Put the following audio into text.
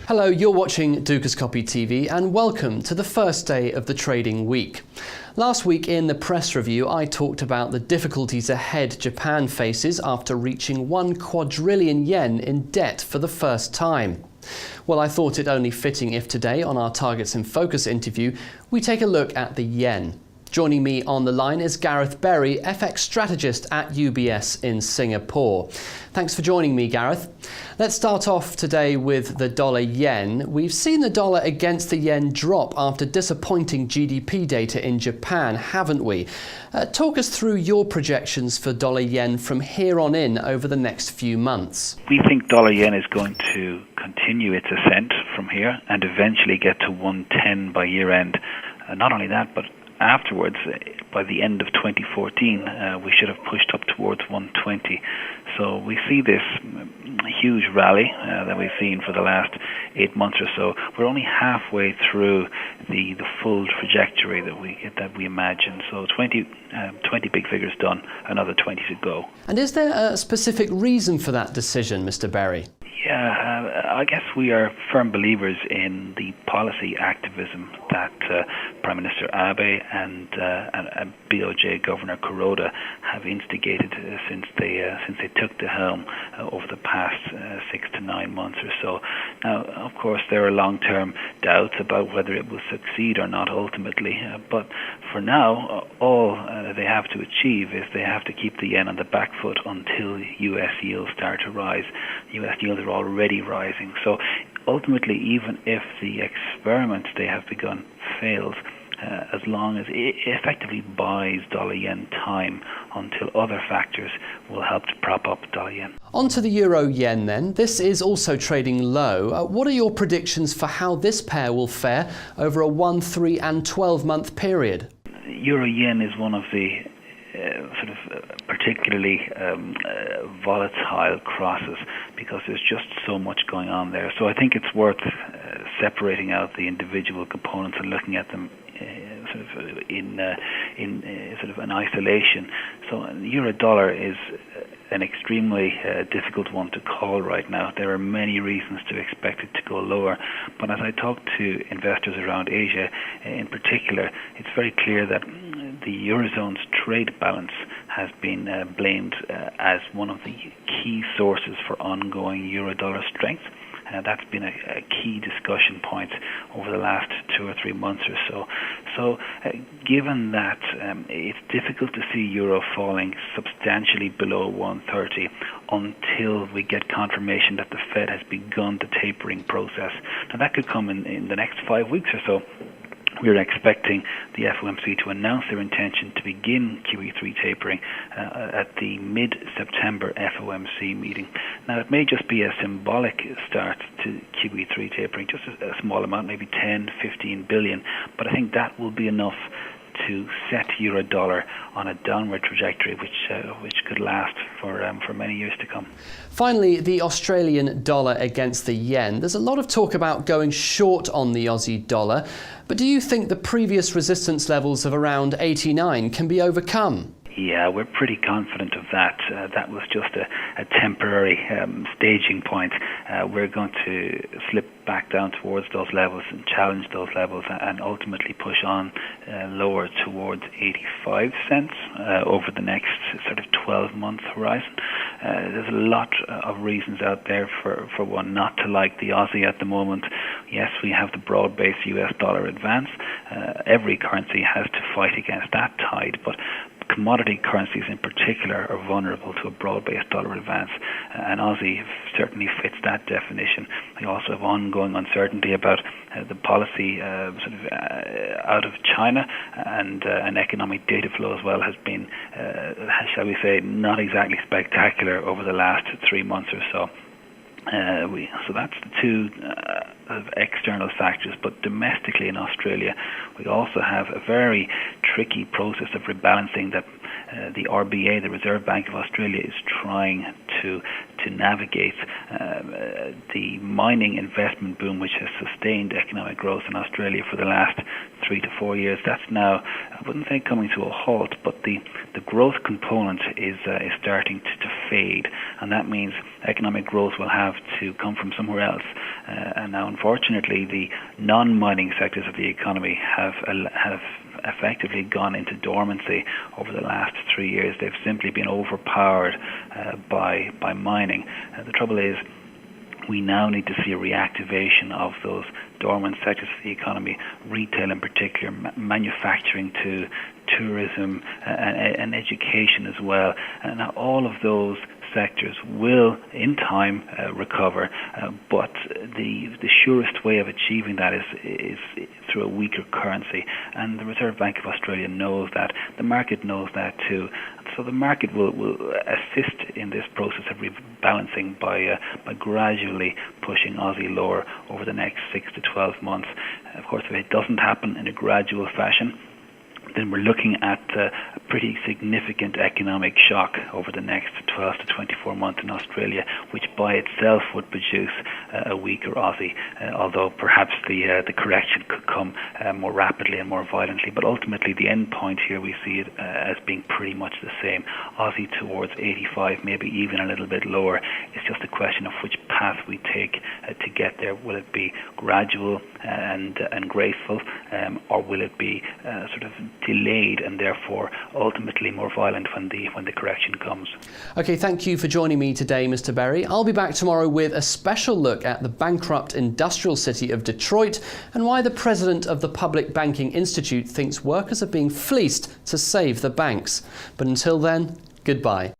Hello, you're watching Dukascopy TV and welcome to the first day of the trading week. Last week in the press review, I talked about the difficulties ahead Japan faces after reaching 1 quadrillion yen in debt for the first time. Well, I thought it only fitting if today, on our Targets in Focus interview, we take a look at the yen. Joining me on the line is Gareth Berry, FX Strategist at UBS in Singapore. Thanks for joining me, Gareth. Let's start off today with the dollar yen. We've seen the dollar against the yen drop after disappointing GDP data in Japan, haven't we? Talk us through your projections for dollar yen from here on in over the next few months. We think dollar yen is going to continue its ascent from here and eventually get to 110 by year end. Not only that, but afterwards, by the end of 2014, we should have pushed up towards 120. So we see this huge rally that we've seen for the last 8 months or so. We're only halfway through the full trajectory that we imagine. So 20 big figures done, another 20 to go. And is there a specific reason for that decision, Mr. Berry? Yeah, I guess we are firm believers in the policy activism that Prime Minister Abe and BOJ Governor Kuroda have instigated since they took the helm over the past 6 to 9 months or so. Now, of course, there are long-term doubts about whether it will succeed or not ultimately, but for now, all they have to achieve is they have to keep the yen on the back foot until US yields start to rise. US yields are already rising. So ultimately, even if the experiment they have begun fails, as long as it effectively buys dollar yen time until other factors will help to prop up dollar yen. On to the euro yen then. This is also trading low. What are your predictions for how this pair will fare over a 1, 3 and 12 month period? Euro yen is one of the particularly volatile crosses because there's just so much going on there. So I think it's worth separating out the individual components and looking at them in an isolation. So euro dollar is an extremely difficult one to call right now. There are many reasons to expect it to go lower, but as I talk to investors around Asia in particular, it's very clear that the Eurozone's trade balance has been blamed as one of the key sources for ongoing euro-dollar strength. That's been a key discussion point over the last 2 or 3 months or so. So given that it's difficult to see euro falling substantially below 130 until we get confirmation that the Fed has begun the tapering process. Now that could come in the next 5 weeks or so. We're expecting the FOMC to announce their intention to begin QE3 tapering at the mid-September FOMC meeting. Now, it may just be a symbolic start to QE3 tapering, just a small amount, maybe 10, 15 billion, but I think that will be enough to set euro dollar on a downward trajectory which could last for many years to come. Finally, the Australian dollar against the yen. There's a lot of talk about going short on the Aussie dollar, but do you think the previous resistance levels of around 89 can be overcome? Yeah, we're pretty confident of that. That was just a temporary staging point. We're going to slip back down towards those levels and challenge those levels and ultimately push on lower towards 85 cents over the next sort of 12-month horizon. There's a lot of reasons out there for one not to like the Aussie at the moment. Yes, we have the broad-based US dollar advance. Every currency has to fight against that tide, but commodity currencies in particular are vulnerable to a broad-based dollar advance, and Aussie certainly fits that definition. We also have ongoing uncertainty about the policy out of China, and economic data flow as well has been, shall we say, not exactly spectacular over the last 3 months or so. So that's the two external factors, but domestically in Australia we also have a very tricky process of rebalancing that the RBA, the Reserve Bank of Australia, is trying to navigate. The mining investment boom, which has sustained economic growth in Australia for the last 3 to 4 years, that's now, I wouldn't say coming to a halt, but the growth component is starting to fade, and that means economic growth will have to come from somewhere else. And now, unfortunately, the non-mining sectors of the economy have effectively gone into dormancy over the last 3 years. They've simply been overpowered by mining. The trouble is, we now need to see a reactivation of those dormant sectors of the economy, retail in particular, manufacturing to tourism and education as well. And all of those sectors will, in time, recover, but the surest way of achieving that is through a weaker currency, and the Reserve Bank of Australia knows that. The market knows that too. So the market will assist in this process of rebalancing by gradually pushing Aussie lower over the next 6 to 12 months. Of course, if it doesn't happen in a gradual fashion, then we're looking at a pretty significant economic shock over the next 12 to 24 months in Australia, which by itself would produce a weaker Aussie, although perhaps the correction could come more rapidly and more violently. But ultimately, the end point here, we see it as being pretty much the same. Aussie towards 85, maybe even a little bit lower. It's just a question of which path we take to get there. Will it be gradual and graceful, or will it be sort of delayed and therefore ultimately more violent when the correction comes? Okay, thank you for joining me today, Mr. Berry. I'll be back tomorrow with a special look at the bankrupt industrial city of Detroit and why the president of the Public Banking Institute thinks workers are being fleeced to save the banks. But until then, goodbye.